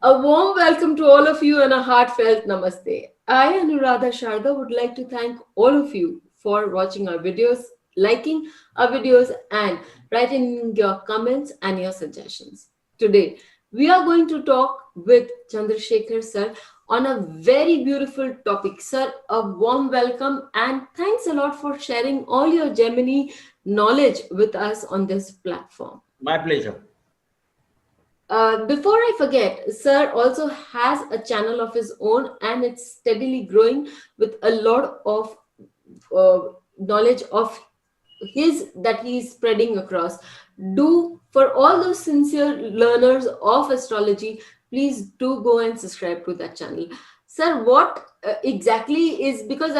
A warm welcome to all of you and a heartfelt namaste. I, Anurādhā Shārdā, would like to thank all of you for watching our videos, liking our videos, and writing your comments and your suggestions. Today, we are going to talk with Chandrasekhar sir on a very beautiful topic. Sir, a warm welcome and thanks a lot for sharing all your Gemini knowledge with us on this platform. My pleasure. Before I forget, Sir also has a channel of his own and it's steadily growing with a lot of knowledge of his that he is spreading across. Do, for all those sincere learners of astrology, please do go and subscribe to that channel. Sir, what exactly is, because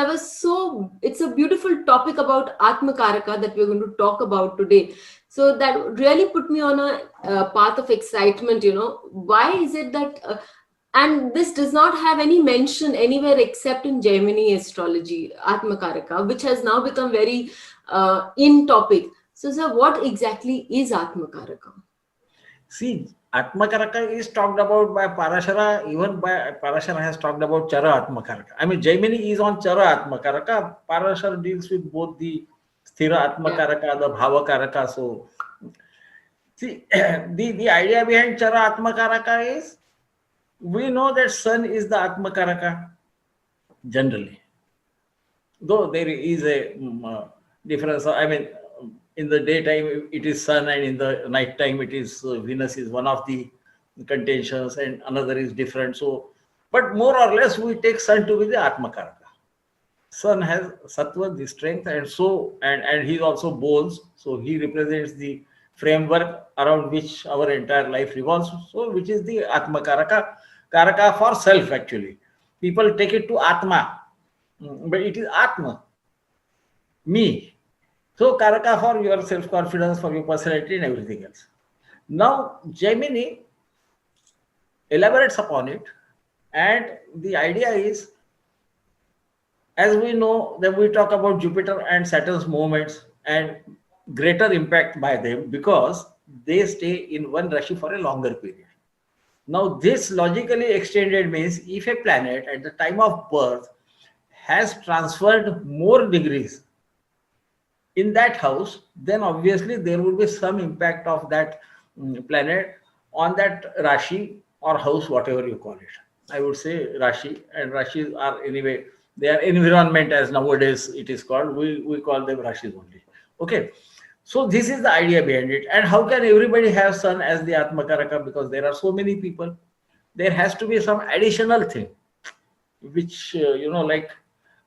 it's a beautiful topic about Amātyakāraka that we're going to talk about today. So that really put me on a path of excitement, Why is it that, and this does not have any mention anywhere except in Gemini astrology, Amātyakāraka, which has now become very in topic. So, sir, what exactly is Amātyakāraka? See, Amātyakāraka is talked about by Parashara, even by Parashara has talked about Chara Amātyakāraka. I mean, Gemini is on Chara Amātyakāraka. Parashara deals with both the Sthira Amātyakāraka, the Bhavakāraka. So, see, the idea behind Chara Amātyakāraka is we know that Sun is the Amātyakāraka generally. Though there is a difference, I mean, in the daytime it is Sun and in the night time it is Venus is one of the contentions and another is different. So, but more or less we take Sun to be the Amātyakāraka. Sun has sattva, the strength, and so and he also bones, so he represents the framework around which our entire life revolves. So, which is the Amātyakāraka, Karaka for self actually. People take it to Atma, but it is Atma, me. So, Karaka for your self-confidence, for your personality, and everything else. Now, Gemini elaborates upon it, and the idea is, as we know that we talk about Jupiter and Saturn's movements and greater impact by them because they stay in one Rashi for a longer period. Now this logically extended means if a planet at the time of birth has transferred more degrees in that house, then obviously there will be some impact of that planet on that Rashi or house, whatever you call it. I would say Rashi, and Rashis are anyway, they are environment as nowadays it is called. We call them Rashis only. Okay. So this is the idea behind it. And how can everybody have Sun as the Amātyakāraka? Because there are so many people. There has to be some additional thing, which, like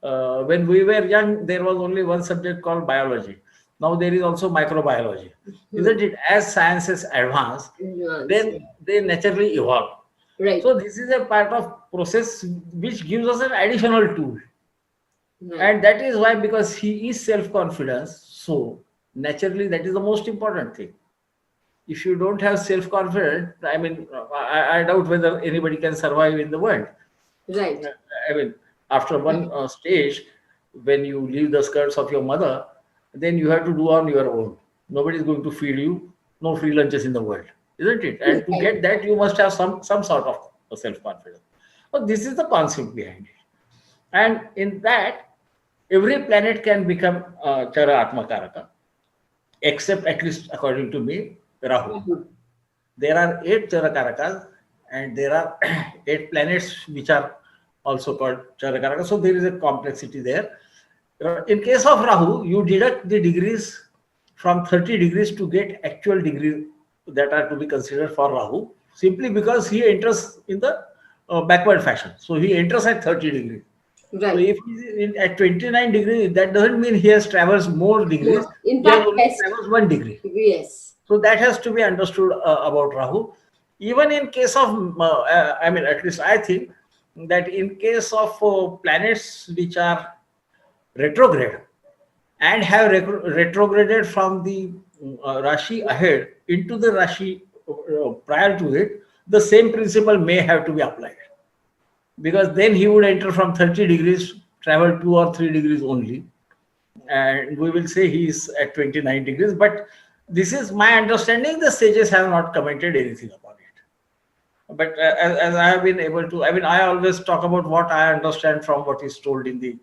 when we were young, there was only one subject called biology. Now there is also microbiology. Isn't it? As sciences advance, then they naturally evolve. Right. So this is a part of process which gives us an additional tool. And that is why, because he is self-confidence, so naturally that is the most important thing. If you don't have self-confidence, I mean, I doubt whether anybody can survive in the world. Right. I mean, after one stage, when you leave the skirts of your mother, then you have to do on your own. Nobody is going to feed you. No free lunches in the world, isn't it? And to get that, you must have some sort of self-confidence. So this is the concept behind it. And in that, every planet can become Chara Amātyakāraka, except, at least according to me, Rahu. There are 8 Charakarakas and there are 8 planets which are also called Charakaraka. So there is a complexity there. In case of Rahu, you deduct the degrees from 30 degrees to get actual degrees that are to be considered for Rahu, simply because he enters in the backward fashion. So he enters at 30 degrees. Right. So if he is at 29 degrees, that doesn't mean he has traversed more degrees. No. In he has fact, only traversed 1 degree. Yes. So that has to be understood about Rahu. Even in case of, I mean, at least I think that in case of planets which are retrograde and have retrograded from the Rashi ahead into the Rashi prior to it, the same principle may have to be applied. Because then he would enter from 30 degrees, travel 2 or 3 degrees only. And we will say he is at 29 degrees. But this is my understanding. The sages have not commented anything about it. But as I have been able to, I mean, I always talk about what I understand from what is told in the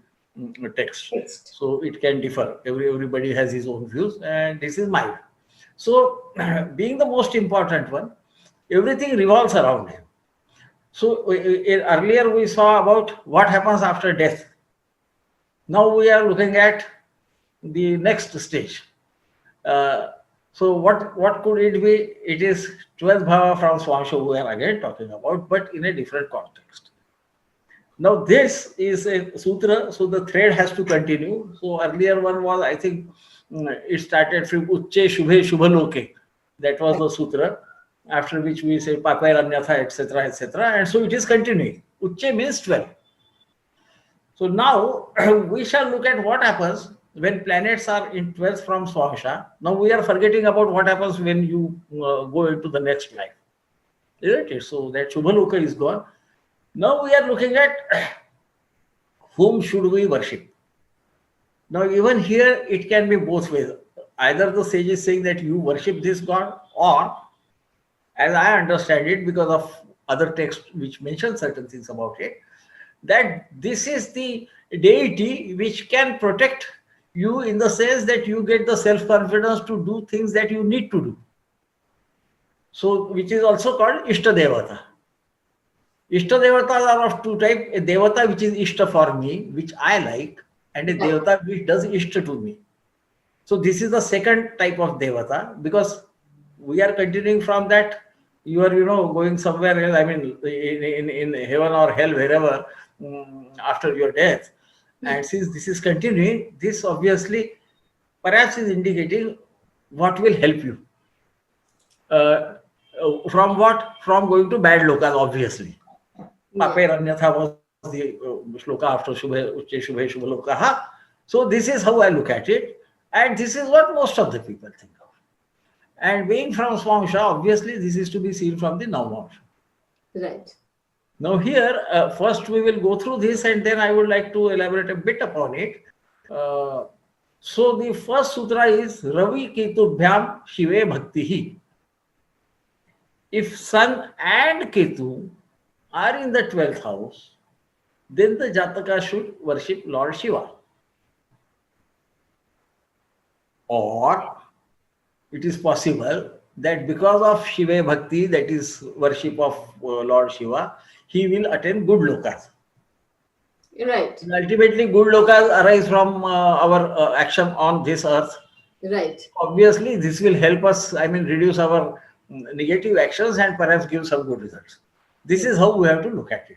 text. Next. So it can differ. Everybody has his own views, and this is my view. So, being the most important one, everything revolves around him. So, earlier we saw about what happens after death. Now we are looking at the next stage. Uh, so what could it be? It is 12th bhava from Swāmsha we are again talking about, but in a different context. Now this is a sutra, so the thread has to continue. So earlier one was, I think, it started from Uchche Shubhe Shubhaloke. That was the sutra. After which we say Papair Anyatha, etc., etc. And so it is continuing. Uchche means 12. So now we shall look at what happens when planets are in 12th from Swāmsha. Now we are forgetting about what happens when you go into the next life. Isn't it? So that Shubhaloka is gone. Now we are looking at whom should we worship. Now even here it can be both ways. Either the sage is saying that you worship this god, or as I understand it, because of other texts which mention certain things about it, that this is the deity which can protect you in the sense that you get the self-confidence to do things that you need to do. So, which is also called Ishta Devata. Ishta Devatas are of two types: a Devata which is Ishta for me, which I like, and a Right. Devata which does Ishta to me. So, this is the second type of Devata, because we are continuing from that. You are, going somewhere else, I mean, in heaven or hell, wherever, after your death. And since this is continuing, this obviously perhaps is indicating what will help you. Uh, from what? From going to bad lokas, obviously. Yeah. Pape Ranyatha was the shloka after Shubhe, Uche Shubhe Shubhalokaha. So this is how I look at it. And this is what most of the people think of. And being from Swāmsha, obviously this is to be seen from the Navamsha. Right. Now here, first we will go through this, and then I would like to elaborate a bit upon it. Uh, so the first sutra is Ravi Ketubhyam Shive Bhaktihi. If Sun and Ketu are in the 12th house, then the Jataka should worship Lord Shiva. Or it is possible that because of Shiva Bhakti, that is worship of Lord Shiva, he will attain good lokas. Right. And ultimately, good lokas arise from our action on this earth. Right. Obviously, this will help us, I mean, reduce our negative actions and perhaps give some good results. This is how we have to look at it.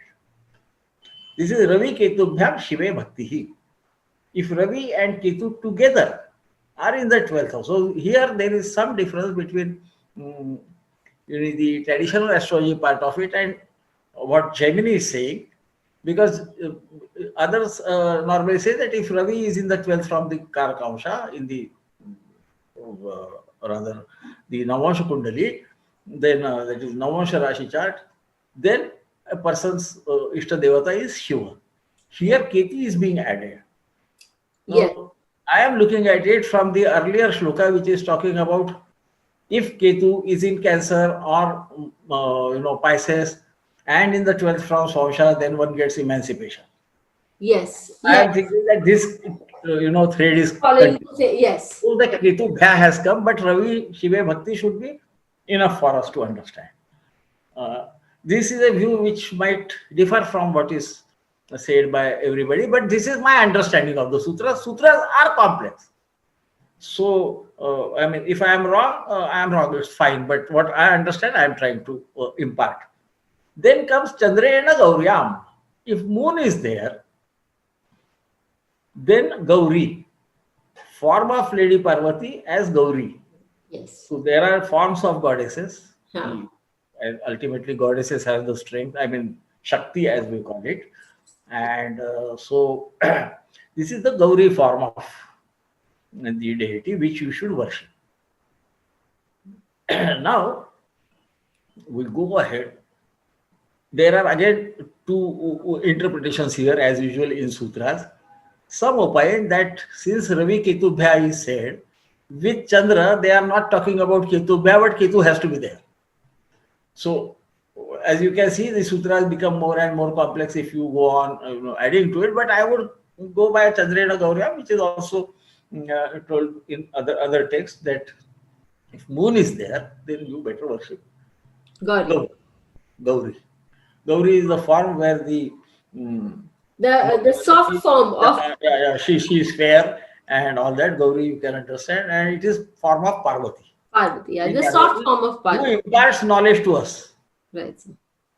This is Ravi Ketubhyam Shive Bhaktihi. If Ravi and Ketu together are in the 12th house, so here there is some difference between the traditional astrology part of it and what Gemini is saying, because others normally say that if Ravi is in the 12th from the Karakansha, in the rather the Navamsha Kundali, then that is Navamsha Rashi chart, then a person's Ishta Devata is Shiva. Here Keti is being added. Yes. Now, I am looking at it from the earlier shloka, which is talking about if Ketu is in Cancer or Pisces and in the 12th from Swāmsha, then one gets emancipation. Yes. I Yes. am thinking that this thread is Following continuing. yes. So the Ketu Bhya has come, but Ravi Shiva Bhakti should be enough for us to understand. Uh, this is a view which might differ from what is said by everybody, but this is my understanding of the sutras. Sutras are complex. So, I mean, if I am wrong, it's fine. But what I understand, I am trying to impart. Then comes Chandrayana Gauryam. If moon is there, then Gauri, form of Lady Parvati as Gauri. Yes. So there are forms of goddesses. Huh. And ultimately, goddesses have the strength, I mean, Shakti as we call it. And so this is the Gauri form of the deity which you should worship. Now, we go ahead. There are again two interpretations here, as usual in sutras. Some opine that since Ravi Ketubhya is said, with Chandra, they are not talking about Ketubhya, but Ketu has to be there. So, as you can see, the sutras become more and more complex if you go on adding to it. But I would go by Chandrena Gaurya, which is also told in other texts, that if moon is there, then you better worship Gauri. Gauri. Gauri. Gauri is the form where the mm, The soft form of she is fair and all that. Gauri, you can understand, and it is form of Parvati. Parvati. Yeah, The the soft Parvati form of who Parvati. imparts knowledge to us. Right, sir.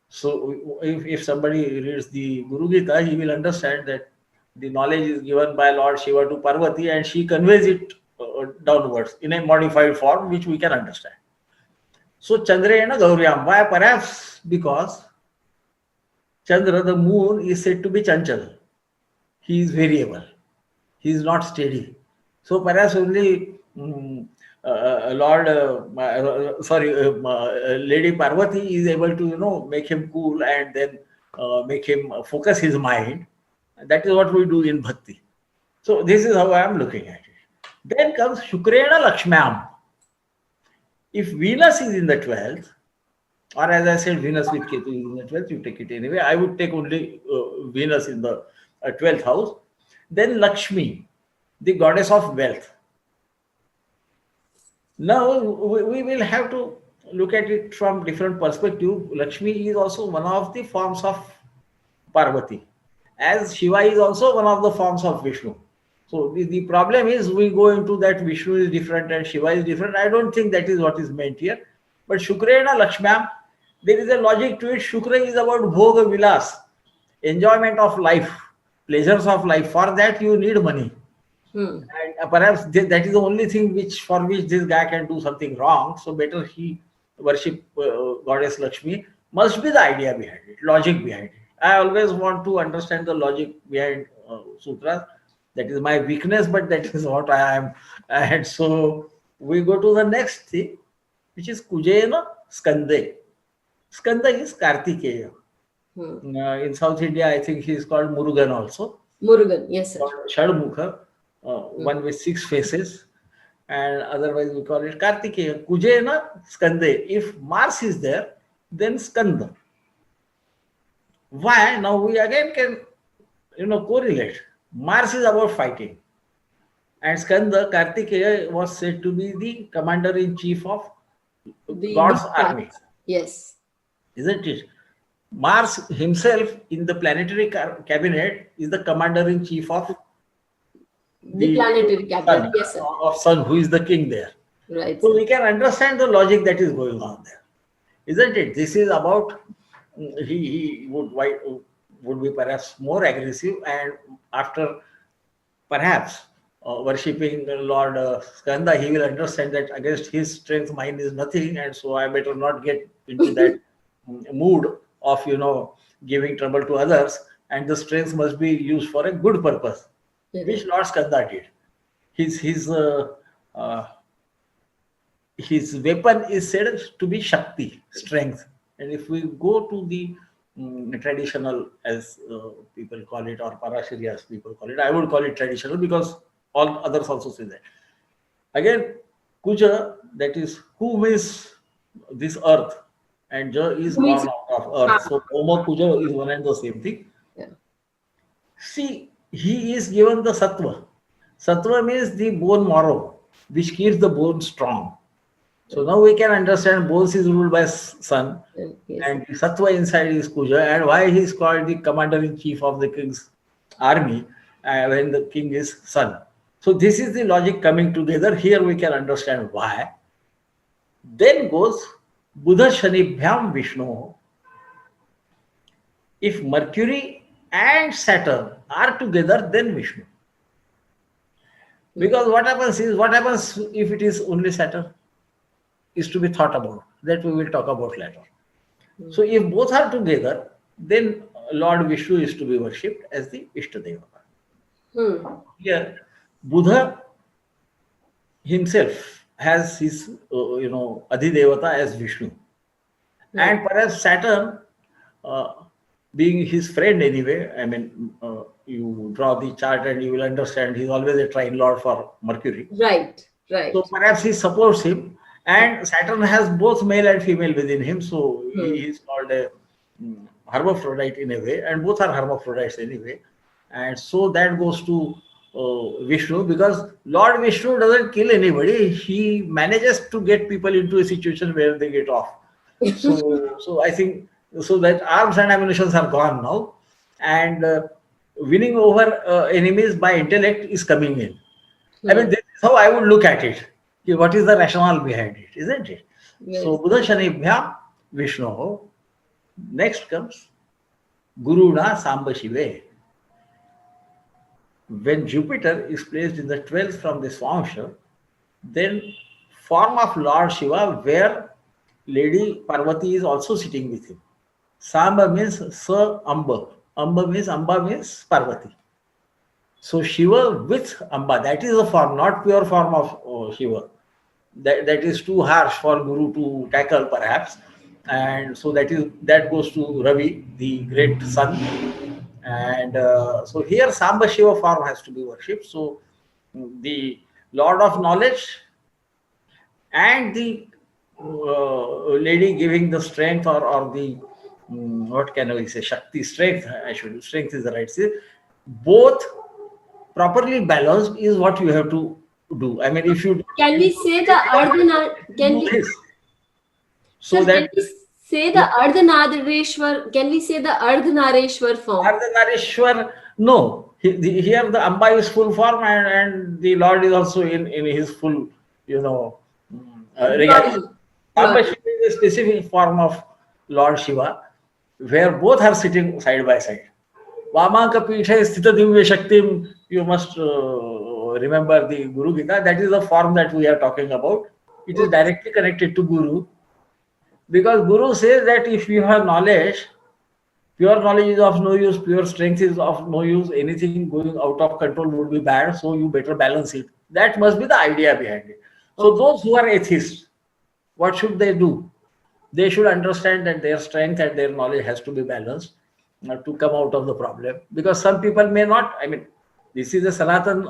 So if somebody reads the Guru Gita, he will understand that the knowledge is given by Lord Shiva to Parvati, and she conveys it downwards in a modified form, which we can understand. So Chandrayana Gauryam. Why? Perhaps because Chandra, the moon, is said to be Chanchal. He is variable. He is not steady. So perhaps only Lord, Lady Parvati is able to make him cool and then make him focus his mind. That is what we do in bhakti. So this is how I am looking at it. Then comes Shukrena Lakshmyam. If Venus is in the 12th, or as I said, Venus with Ketu is in the 12th, you take it anyway. I would take only Venus in the 12th house. Then Lakshmi, the goddess of wealth. Now we will have to look at it from different perspective. Lakshmi is also one of the forms of Parvati, as Shiva is also one of the forms of Vishnu. So the problem is we go into that Vishnu is different and Shiva is different. I don't think that is what is meant here. But Shukrena Lakshmyam, there is a logic to it. Shukra is about Bhoga Vilas, enjoyment of life, pleasures of life. For that you need money. And perhaps that is the only thing for which this guy can do something wrong. So better he worship goddess Lakshmi. Must be the idea behind it, logic behind it. I always want to understand the logic behind sutras. That is my weakness, but that is what I am. And so we go to the next thing, which is Kujena Skande. Skanda is Kartikeya. In South India, I think he is called Murugan also. Murugan, yes, sir. Shadmukha, one with 6 faces, and otherwise we call it Kartikeya. Kujena Skande. If Mars is there, then Skanda. Why? Now we again can correlate. Mars is about fighting, and Skanda, Kartikeya, was said to be the commander-in-chief of God's army. Yes. Isn't it? Mars himself in the planetary cabinet is the commander-in-chief of the planetary cabinet, yes, sir. Of Sun, who is the king there. Right. So we can understand the logic that is going on there. Isn't it? This is about he would be perhaps more aggressive, and after perhaps worshipping Lord Skanda, he will understand that against his strength mine is nothing, and so I better not get into that mood of giving trouble to others, and the strength must be used for a good purpose, which Lord Skanda did. His weapon is said to be Shakti, strength. And if we go to the traditional, as people call it, or Parashari as people call it, I would call it traditional because all others also say that. Again, Kuja, that is who means this earth, and Ja is born out of earth. So Oma Kuja is one and the same thing. Yeah. See, he is given the Sattva. Sattva means the bone marrow, which keeps the bone strong. So now we can understand bones is ruled by Sun, and the Sattva inside is Kuja, and why he is called the commander-in-chief of the king's army when the king is Sun. So this is the logic coming together. Here we can understand why. Then goes Buddha Shanibhyam Vishnu. If Mercury and Saturn are together, then Vishnu. Because what happens if it is only Saturn? Is to be thought about. That we will talk about later. So if both are together, then Lord Vishnu is to be worshipped as the Ishta Devata. Here, Buddha himself has his, Adi Devata as Vishnu. And perhaps Saturn, being his friend anyway, I mean, you draw the chart and you will understand he's always a trine lord for Mercury. Right. So perhaps he supports him. And Saturn has both male and female within him, so Hmm. he is called a hermaphrodite in a way, and both are hermaphrodites anyway. And so that goes to Vishnu, because Lord Vishnu doesn't kill anybody. He manages to get people into a situation where they get off. So I think so that arms and ammunitions are gone now, and winning over enemies by intellect is coming in. I mean, Hmm. this is how I would look at it. Okay, what is the rationale behind it, isn't it? So Yes. Buddha Shanibhyam Vishnu. Next comes Guruna Samba Shive. When Jupiter is placed in the 12th from the Swāmsha, then form of Lord Shiva where Lady Parvati is also sitting with him. Samba means Sa Amba. Amba means Parvati. So Shiva with Amba, that is the form, not pure form of Shiva. That is too harsh for Guru to tackle perhaps. And so that goes to Ravi, the great sun. And so here Samba Shiva form has to be worshipped. So the Lord of Knowledge and the lady giving the strength, or the what can we say, Shakti, strength, I should, strength is the right say, both properly balanced is what you have to do. I mean, if you don't, Can you we don't say do the anything of that, Can do we, this. So sir, can that, we say the yeah, Ardhanareshwar? Can we say the Ardhanareshwar form? Ardhanarishwar, no. Here the Amba is full form, and the Lord is also in his full, you know, regalia. Glory. Samba Glory. Shiva is a specific form of Lord Shiva, where both are sitting side by side. Vamanka Pithe Sthita Divya Shaktim, you must remember the Guru Gita. That is the form that we are talking about. It is Okay. directly connected to Guru, because Guru says that if you have knowledge, pure knowledge is of no use, pure strength is of no use, anything going out of control would be bad, so you better balance it. That must be the idea behind it. So Okay. those who are atheists, what should they do? They should understand that their strength and their knowledge has to be balanced to come out of the problem. Because some people may not, I mean, this is a Sanatan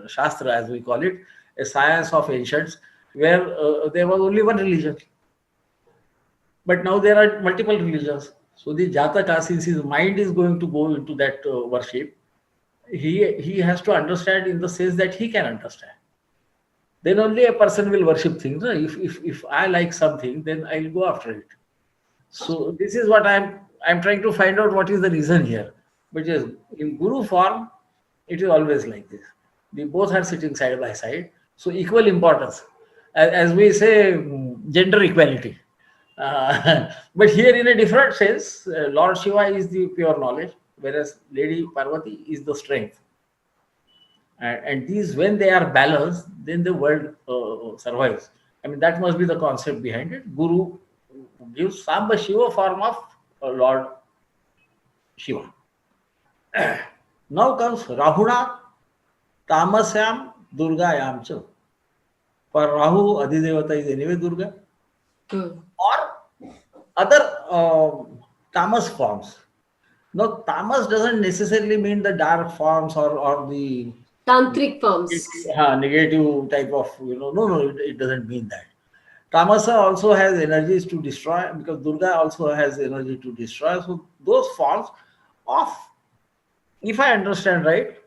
Shastra, as we call it, a science of ancients, where there was only one religion. But now there are multiple religions. So the Jataka, since his mind is going to go into that worship, he has to understand in the sense that he can understand. Then only a person will worship things. No? If I like something, then I'll go after it. So this is what I'm trying to find out what is the reason here. Which is in Guru form, it is always like this. The both are sitting side by side. So equal importance. As we say, gender equality. But here in a different sense, Lord Shiva is the pure knowledge, whereas Lady Parvati is the strength. And these, when they are balanced, then the world survives. I mean, that must be the concept behind it. Guru gives Samba Shiva form of Lord Shiva. Now comes Rahuna Tamasyam Durgayam Cha. For Rahu, Adhidevata is anyway Durga, Hmm. or other tamas forms. Now, tamas doesn't necessarily mean the dark forms, or the Tantric forms. negative type of, no, it doesn't mean that. Tamasa also has energies to destroy, because Durga also has energy to destroy. So those forms of, if I understand right,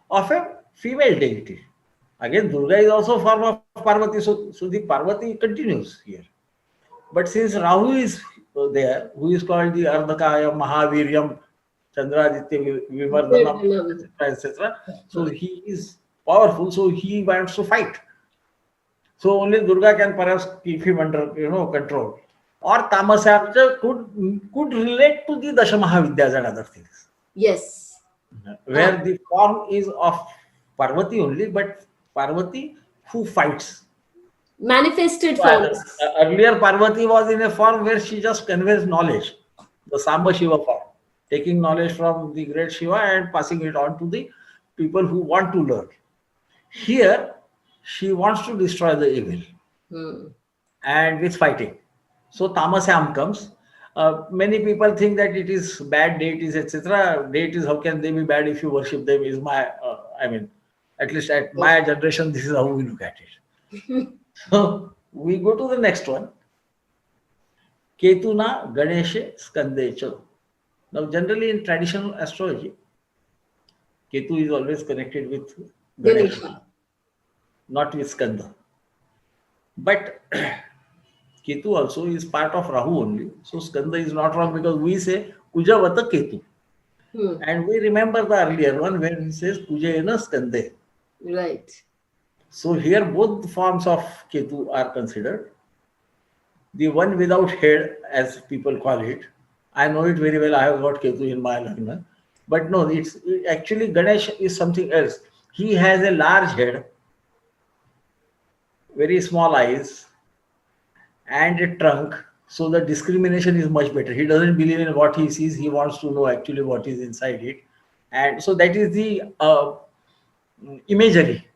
of a female deity. Again, Durga is also a form of Parvati, so the Parvati continues here. But since Rahu is there, who is called the Ardhakaya, Mahaviryam, Chandraditya, Vivardhanam, Vedana. etc., etc., so he is powerful, so he wants to fight. So only Durga can perhaps keep him under control. Or Tamasya could relate to the Dashamahavidyas and other things, Yes. Ah, where the form is of Parvati only, but Parvati who fights. manifested Well, forms. earlier Parvati was in a form where she just conveys knowledge, the Samba Shiva form, taking knowledge from the great Shiva and passing it on to the people who want to learn. Here, she wants to destroy the evil, Hmm. and with fighting. So Tamasam comes. Many people think that it is bad deities, etc. Deities, how can they be bad if you worship them? Is my, I mean, at least at my generation, this is how we look at it. So we go to the next one. Ketuna Ganeshe Skandecha. Now, generally in traditional astrology, Ketu is always connected with Ganesha, Ganesha. not with Skanda. But Ketu also is part of Rahu only. So Skanda is not wrong because we say Kujavata Ketu. Hmm. And we remember the earlier one when he says Kujayana Skande. Right. So here both forms of Ketu are considered. The one without head, as people call it, I know it very well. I have got Ketu in my lagna. But no, it's actually Ganesh is something else. He has a large head, very small eyes, and a trunk. So the discrimination is much better. He doesn't believe in what he sees. He wants to know actually what is inside it. And so that is the imagery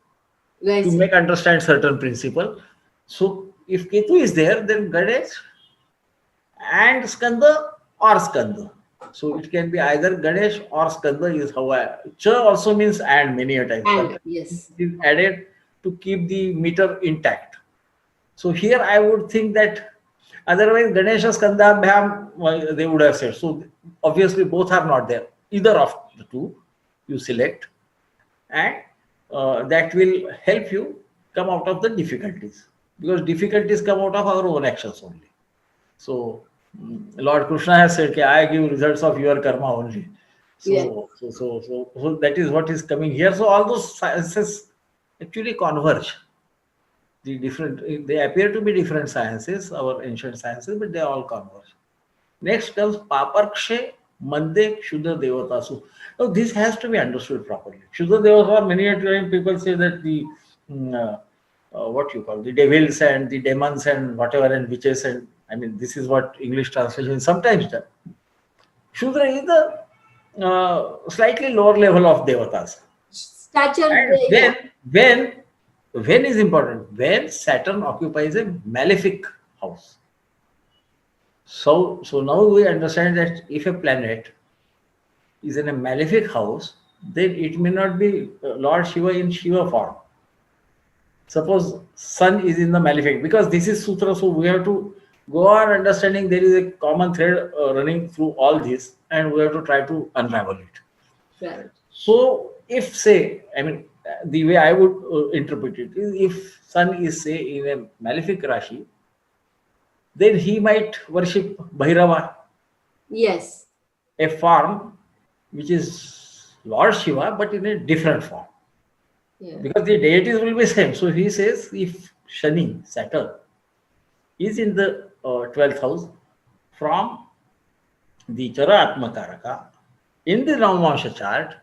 Right, to sir. make understand certain principle. So if Ketu is there, then Ganesh and Skanda or Skanda. So it can be either Ganesh or Skanda is how I. Cha also means and many a time. And Sometimes yes. it is added to keep the meter intact. So here I would think that otherwise Ganesha Skanda Bham, well, they would have said. So obviously both are not there. Either of the two you select, and that will help you come out of the difficulties, because difficulties come out of our own actions only. So Lord Krishna has said, "I give results of your karma only." Yes. So that is what is coming here. So all those sciences actually converge. The different, they appear to be different sciences, our ancient sciences, but they all converge. Next comes Paparkshe Mande Shuddha Devatasu. Now this has to be understood properly. Shuddha Devata, many a time people say that the mm, what you call the devils and the demons and whatever and witches, and I mean this is what English translation is sometimes done. Shudra is the slightly lower level of devatas. Stature, And yeah. when is important? When Saturn occupies a malefic house. So now we understand that if a planet is in a malefic house, then it may not be Lord Shiva in Shiva form. Suppose Sun is in the malefic, because this is Sutra, so we have to go on understanding there is a common thread running through all this, and we have to try to unravel it. Right. So, if say, I mean, the way I would interpret it is if Sun is say in a malefic Rashi, then he might worship Bhairava, Yes. a form which is Lord Shiva, but in a different form. Yeah. Because the deities will be same. So he says if Shani, Saturn, is in the 12th house from the Chara Atmakaraka in the Swāmsha chart,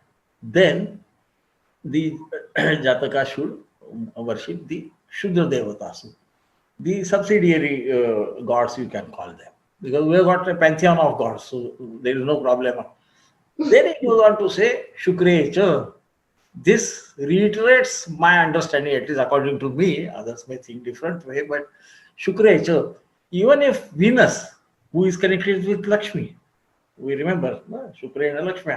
then the Jataka should worship the Shuddha Devatasu, the subsidiary gods, you can call them. Because we have got a pantheon of gods, so there is no problem. Then it goes on to say, Shukrecha. This reiterates my understanding, at least according to me. Others may think different way, but Shukrecha, even if Venus, who is connected with Lakshmi, we remember no? Shukra and Lakshmi.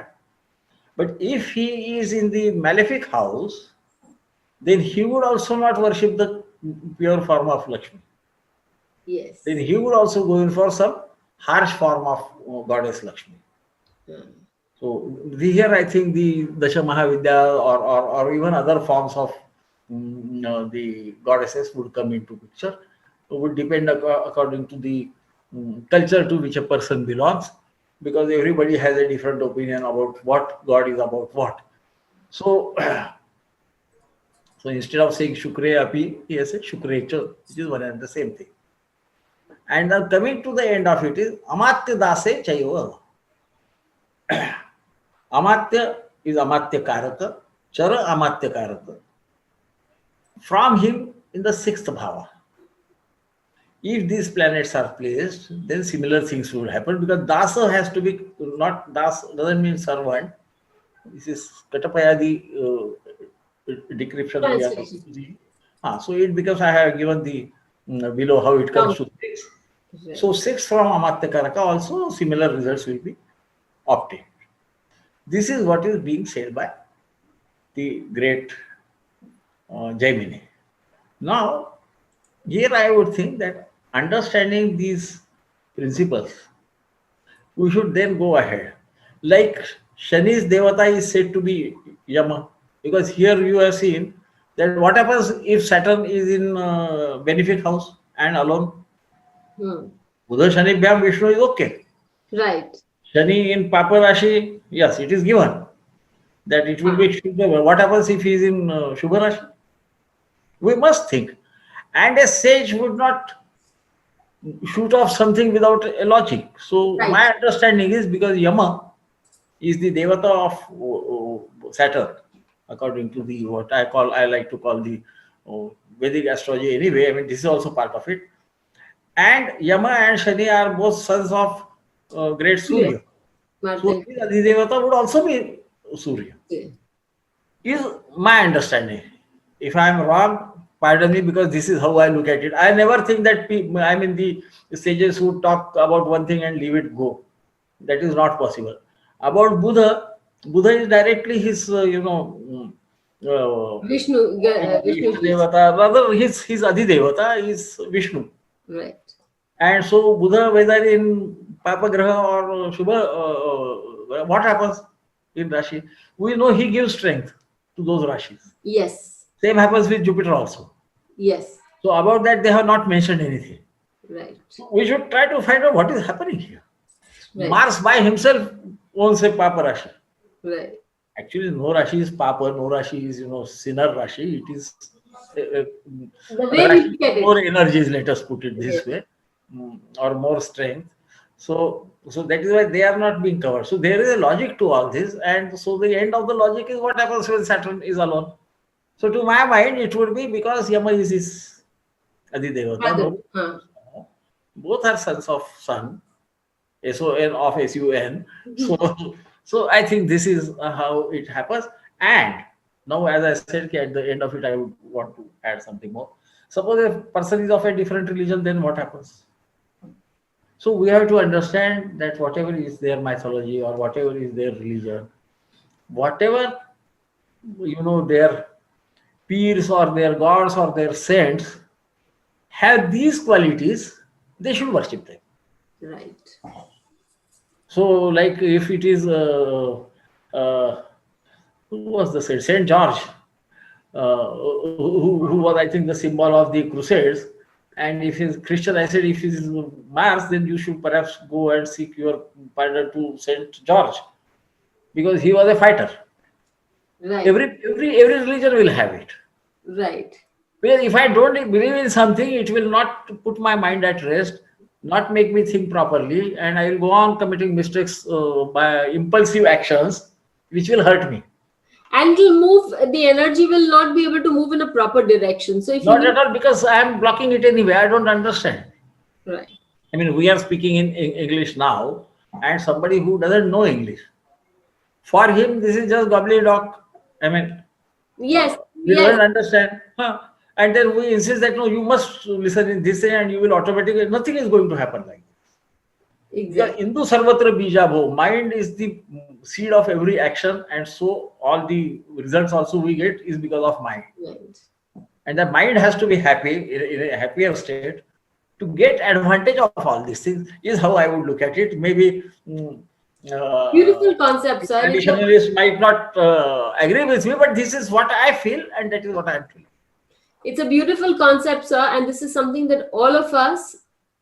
But if he is in the malefic house, then he would also not worship the pure form of Lakshmi. Then Yes. he would also go in for some harsh form of goddess Lakshmi. Hmm. So here I think the Dasha Mahavidya or even other forms of the goddesses would come into picture. It would depend according to the culture to which a person belongs, because everybody has a different opinion about what God is about what. So, so instead of saying Shukre Api, he has said Shukrecha, which is one and the same thing. And now coming to the end of it is Amatya Dase Chayo. Amatya is Amātyakāraka, Chara Amātyakāraka. From him in the sixth bhava. If these planets are placed, then similar things will happen, because Dasa has to be not Das doesn't mean servant. This is Katapayadi decryption we are Translation. using. So it becomes I have given the below how it comes Count. to six. So Right. six from Amātyakāraka also similar results will be obtained. This is what is being said by the great Jaimini. Now, Here I would think that understanding these principles, we should then go ahead. Like Shani's Devata is said to be Yama, because here you have seen that what happens if Saturn is in benefic house and alone. Hmm. Buddha Shani Bhyam Vishnu is okay. Right. Shani in Papa Rashi, yes, it is given that it will Ah. be Shubha. What happens if he is in Shubha Rashi? We must think. And a sage would not shoot off something without a logic. So Right. my understanding is because Yama is the devata of Saturn, according to the what I like to call the Vedic astrology. Anyway, I mean this is also part of it. And Yama and Shani are both sons of great Yes. Surya. So Martin. his Adhidevata would also be Surya. Okay. Is my understanding. If I am wrong, pardon me, because this is how I look at it. I never think that I mean the sages who talk about one thing and leave it go. That is not possible. About Buddha, Buddha is directly his Vishnu Ishta ji. Devata. Rather, his Adhidevata is Vishnu. Right. And so Buddha, whether in Papa Graha or Shubha, what happens in Rashi? We know he gives strength to those Rashis. Yes. Same happens with Jupiter also. Yes. So about that, they have not mentioned anything. Right. So we should try to find out what is happening here. Right. Mars by himself owns a Papa Rashi. Right. Actually, no Rashi is Papa, no Rashi is, sinner Rashi. It is uh, The way we Rashi look at more it. energies, let us put it Yes. this way, or more strength. So that is why they are not being covered. So there is a logic to all this, and so the end of the logic is what happens when Saturn is alone. So to my mind, it would be because Yama is his Adhidevata. Father. No, Huh. both are sons of Sun, Son of Sun. So I think this is how it happens. And now, as I said, at the end of it, I would want to add something more. Suppose a person is of a different religion, then what happens? So we have to understand that whatever is their mythology or whatever is their religion, whatever their peers or their gods or their saints have these qualities, they should worship them. Right. So, like if it is who was the saint? Saint George, who was I think the symbol of the Crusades. And if he's Christian, I said if he's Mars, then you should perhaps go and seek your pardon to Saint George, because he was a fighter. Right. Every religion will have it. Right. Because if I don't believe in something, it will not put my mind at rest, not make me think properly, and I will go on committing mistakes by impulsive actions, which will hurt me. And it'll move, the energy will not be able to move in a proper direction. So if you Not need, at all, because I am blocking it anyway. I don't understand. right. I mean, we are speaking in English now, and somebody who doesn't know English, for him, this is just gobbledygook. I mean, Yes. we Yes. don't understand. Huh? And then we insist that no, you must listen in this way, and you will automatically, nothing is going to happen like this. Yeah, Exactly. Indu Sarvatra Bija Bho. Mind is the seed of every action, and so all the results also we get is because of mind. Right. And the mind has to be happy in a happier state to get advantage of all these things. Is how I would look at it. Maybe Beautiful concept, sir. traditionalists might not agree with me, but this is what I feel, and that is what I am feeling. It's a beautiful concept, sir, and this is something that all of us,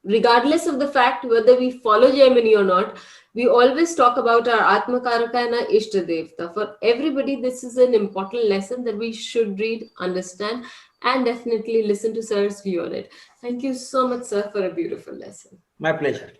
regardless of the fact whether we follow Gemini or not, we always talk about our Amātyakāraka and our Ishta Devata. For everybody, this is an important lesson that we should read, understand, and definitely listen to sir's view on it. Thank you so much, sir, for a beautiful lesson. My pleasure.